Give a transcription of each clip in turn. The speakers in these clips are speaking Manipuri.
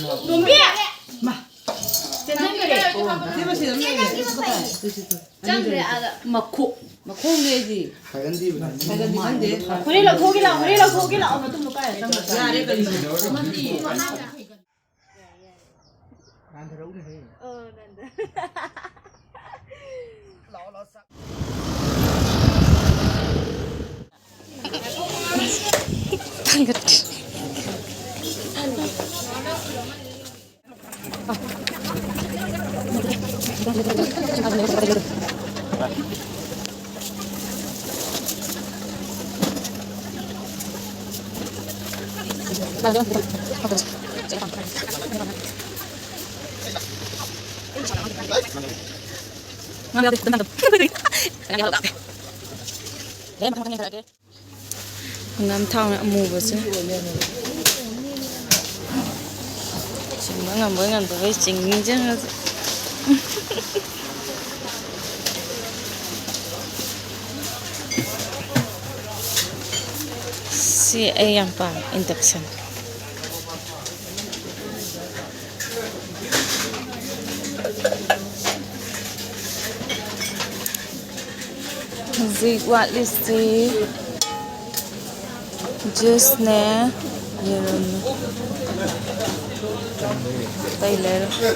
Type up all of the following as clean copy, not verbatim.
놈비! 마. 짠그래. 대마시 넘네. 짠그래 알아. 마코. 마코인데지. 하간디. 하간디. 호리라 고기라 호리라 고기라 어머 좀 먹어야 짠거. 야래 거리. 어머니. 난 들어오네. 난데.老싹. Nam thao nó mù vào chứ chỉ mới ngầm tới chính chứ si ayam pa induction gì what is the just nè giờ tay lên tre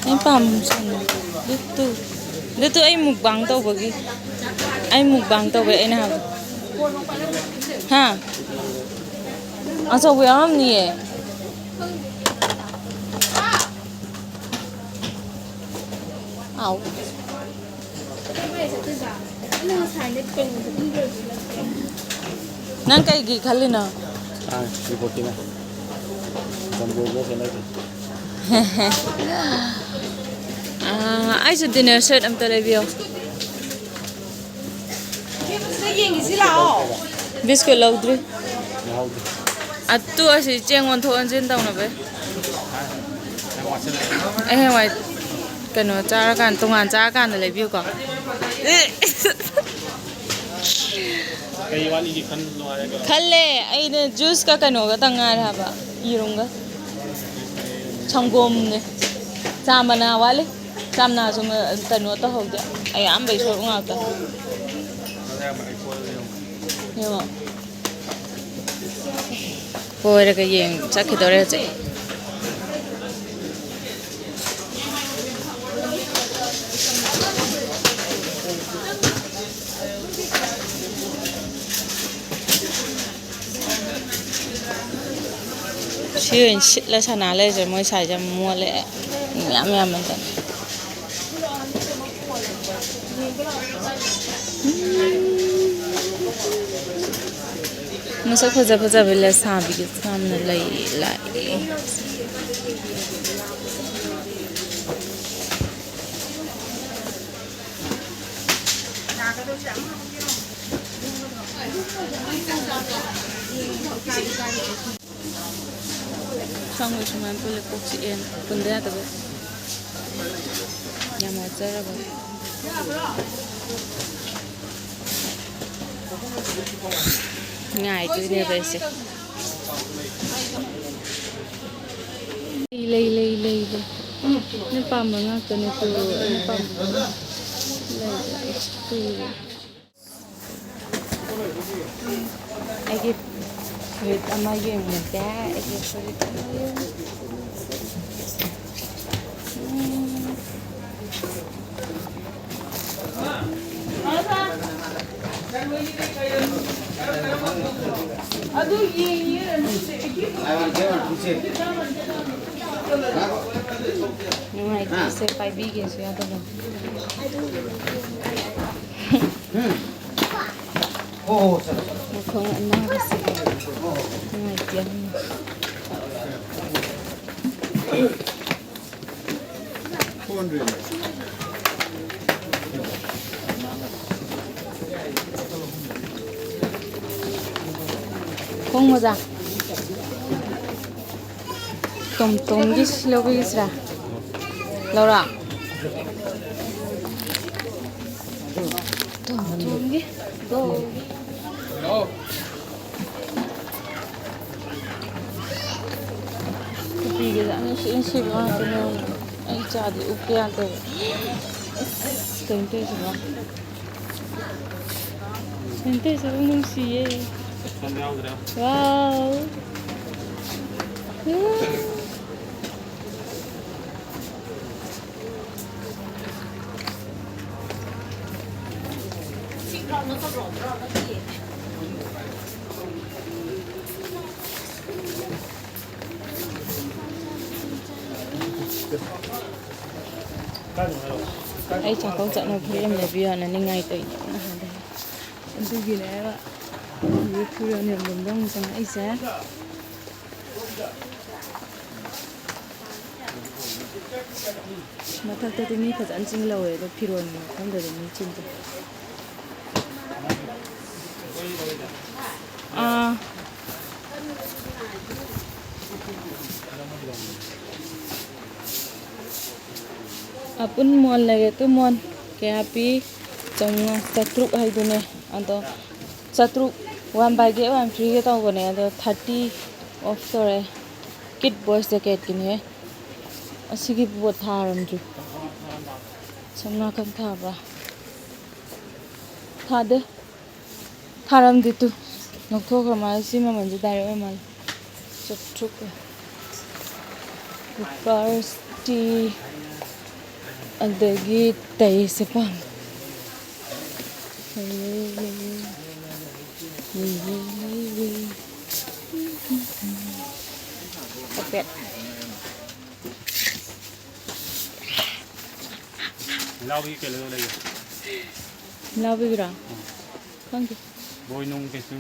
em pam itu ay mukbang tau bagi ay mukbang tau vậy nào ha à sao vậy không nhỉ ảo nang kai gi khali na di poti na jambo se na ai sẽ dinner set am ta review biscuit laudri atu asi chengon thon jin tau na be eh wai kano cha kan tongan cha kan na review ko khalle ai ne juice ka kano ga tangar ha ba irunga changom ne chamana wale chamna sum tano ta hogya ai am bai so nga ta yo pore ka yeng chakidore che chuyện shit là sao nào lấy rồi mới xài cho mua lại nhảm mình tận nó sẽ phơi ra về là sao bị cái sao nó lấy lại xong rồi chúng em phải cột chị em quần đeo tới nhà một giờ rồi ngày tôi đi về sẽ lây nó pam mà ngắt cái này từ nó pam lây từ ai cái Wait, am I going with that? I guess what it's nhưng mà cái sẽ phải bị cái gì đó một không ăn nào cái gì này tiền không mà ra tôm cái lâu cái gì ra lâu rồi Tongi. Go. Kupiga dami si ba kuno ay jadi ukyan te. Sente sa ba? Sente sa nung siye. Wow. Ai chẳng có trận nào khi em lấy bia là nên ngày tới em tôi ghi lại ạ vì khi niệm mình đông rằng ai sẽ mà thật tôi nghĩ phải ăn chinh lâu rồi phi rồi không được mình chinh à apun mon lagi tu mon kayak api trong chatruk hai tu ne ado chatruk 1 by get 1 free ke tau ko ne ado 30 off sore kit boys jacket kine asigi bu tharam ju samna kan tha ba tha de tharam di tu nok tho ka ma si ma man ju dai oi ma chatruk party adagi tay sa pang kapet lao bi cái lơ đây lao bi ra không thì bôi nung pencil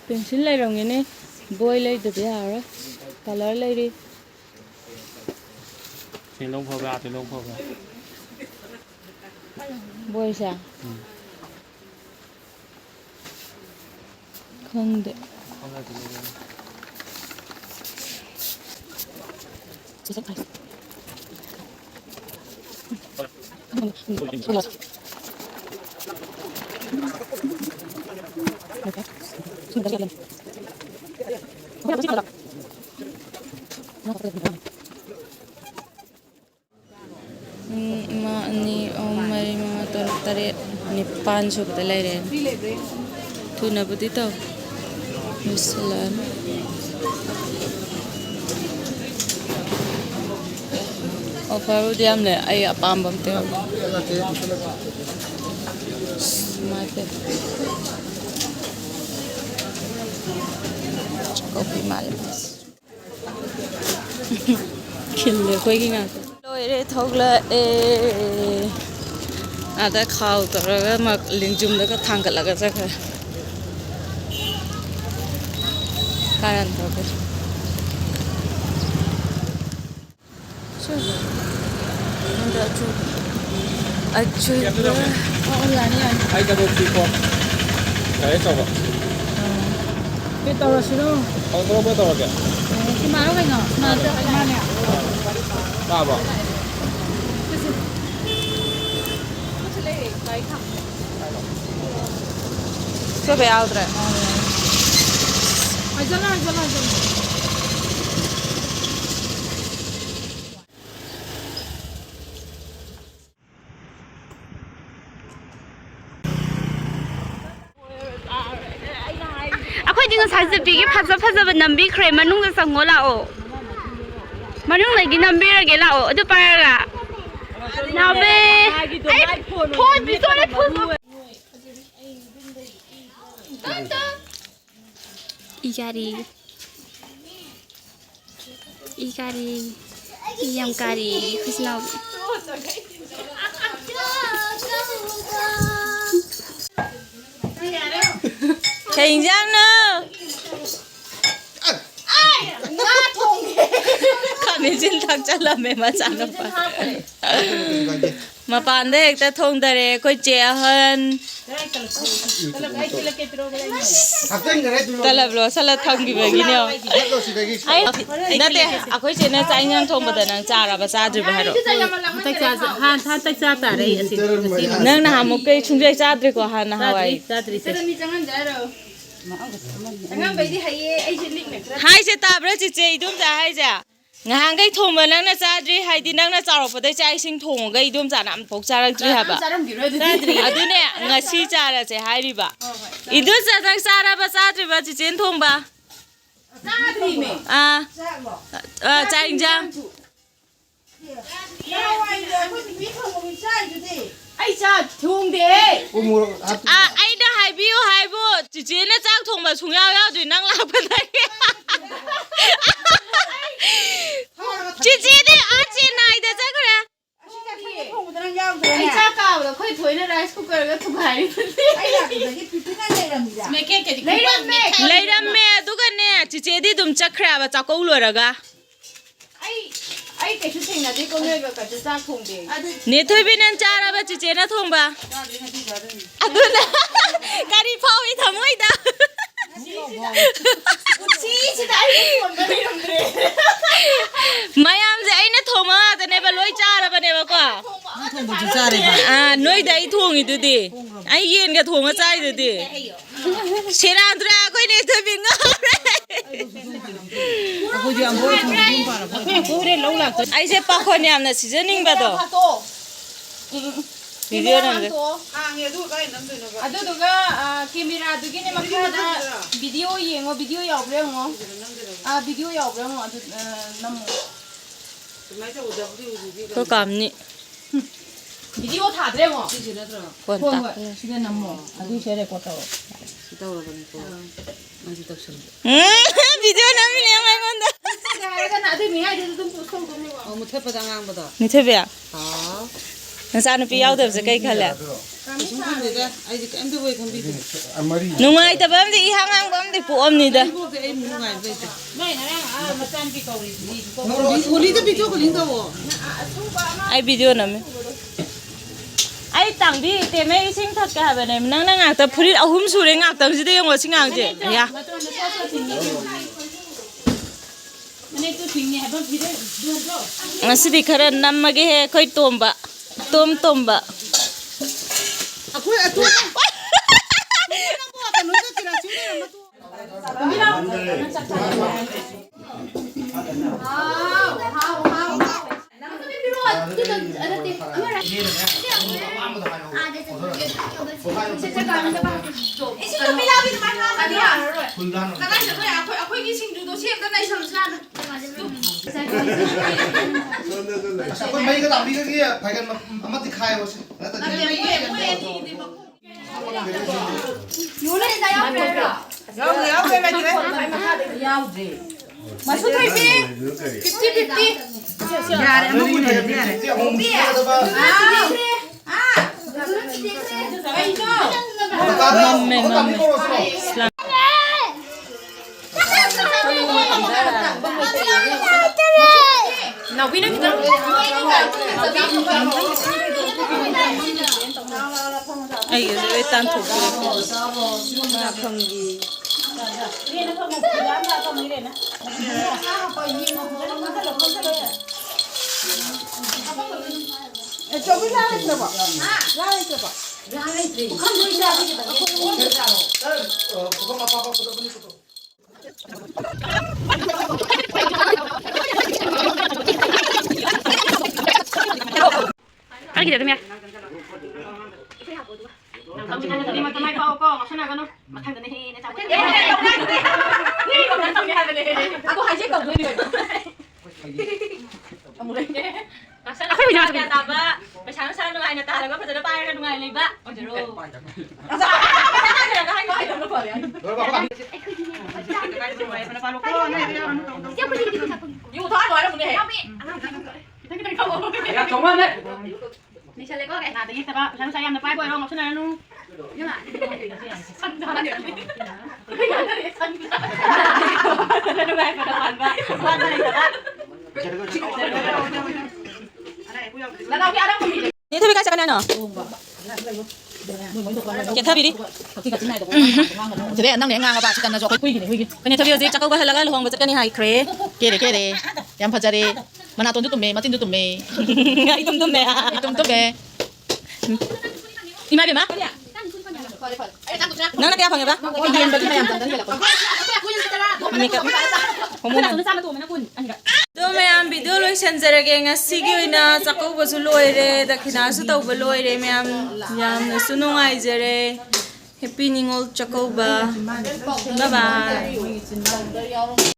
pencil lại rồi nghe bôi lại được ya rồi color lại đi thì lông phơ ra bôi sao không được chỉ sẽ phải ni mari mama tare nipan sub dalai ren tu na budi to salam offer diam le ai apam bam te mate kopi mal kille koi ki nga loi thok la ada khau taraga mak lingjum da ka thang la ga ja kha karan to ke so anda chu achu la ni ai ka do ti ko cái sao vậy cái tàu là sao ông có bao tàu kìa cái má nó cái ngõ mà nè ba bảo Che per altre. Aku juga saja pergi pasal nambi krem manung ke sangola o. Manung lagi nambi lagi lah o. Itu parah lah. Nambi. Ay, phone bisa le phone. Ikari, iyam kari, kusnau. Thành Giang nào? Ai, ngã thùng. Kami cinta jalan memang sana pak. Mapanda hekta thongdare koi che ahan talab lo sala thangi bagine ai nate akoi che na chai nyang thong bada nang chara ba cha dri ba haro han tak cha ta re asi nang na hamuk kai chungjai cha dri ko han na hawai hai se tabra chi che idum ja hai ja ngahang kai thong ba nang na cha dri hai di nang na charo pa dai chai sing thong ga idum ja nam phok cha rak dri ha ba adune ngasi cha ra che hai ri ba idu cha chang sa ra ba cha dri ba chi chen thong ba cha dri me cha ing jang ai cha thong de ai da hai biu hai bo chi chen na chang thong ba chung yao yao dri nang la pa dai chị đi ăn chị này để chắc rồi ai cha cao rồi khơi thối nó rice cooker cái thùng hải lấy đam mẹ tôi cái nè chị đi đụng chắc khỏe và chắc câu lừa rồi cả ai cái chút thing là đi công nghệ và cái chắc thùng đi nè thôi bên anh cha ra bà chị nó thùng bà à tôi nè cái đi phao đi thầm ấy đó Mayam je ai na thoma ta ne ba loi cha ra ba ne ba kwa noi dai thong I du di ai yen ga thong chai du di seran dra koi ne the bi nga ko ji am bo thong pa ra ko re lo la ai je pa kho nyam na seasoning ba do video nam de adu du ga camera du gi ne ma kha da video yengo video yaw bre ngo video yaw bre ngo adu nam ko kam ni video tha dre ngo kon ta sine nam mo adu shere ko ta video nam ni mai mon da ga na de mi ai de dum pu so dum ngo mu the pa da ngang ba da ni the ba Nasa nupi yaw dab sa kay khala. Nungay ta bam di ihangang bam di puom ni da. Ay video namin. Ay tang bi te may ising thak ka ba nem nang nang ta phurit ahum sure ngak tam side yung wasing ang je. Aya. Masih di khara namage he koi tomba. Tomba. Aku mấy cái đọc đi cái kia phải cần mất thì khai rồi Masuk lagi. 50-50. Ya, emang udah Ayo, wetan thukure. Fangi. Lagi dah demi. Aku haji kau beli. Aku punya macam apa? Macam sana nungai nata, lagu pada depan kan nungai leba. Oh jeruk. Ni saya lekor kayak tadi, tapi saya yang depan boy orang macam mana nu? Ya mak. Sandal dia. Ada baik pada panba. Buat dari sana. Lalu ada pemilih. 예탑이 가자 가나노. 예탑이리. Jadi anang dia ngang apa cikan na jokoi gini gini. 그냥 예탑이 어제 잠깐 가 할라가 루홍 버젓가니 하이 크레. Kere. Yang pajari mana tontu tume, matin tu tume. 이놈 놈매야. Tum tume. 이마비 마? nang natia phang ba? Diyan bagi mayam tan tan Makeup. Do mayam video loi sanjarage ngasigi oina chakau basu loire dakhina su tawba loire mayam yamna su nungai jare happy ningol chakau ba bye bye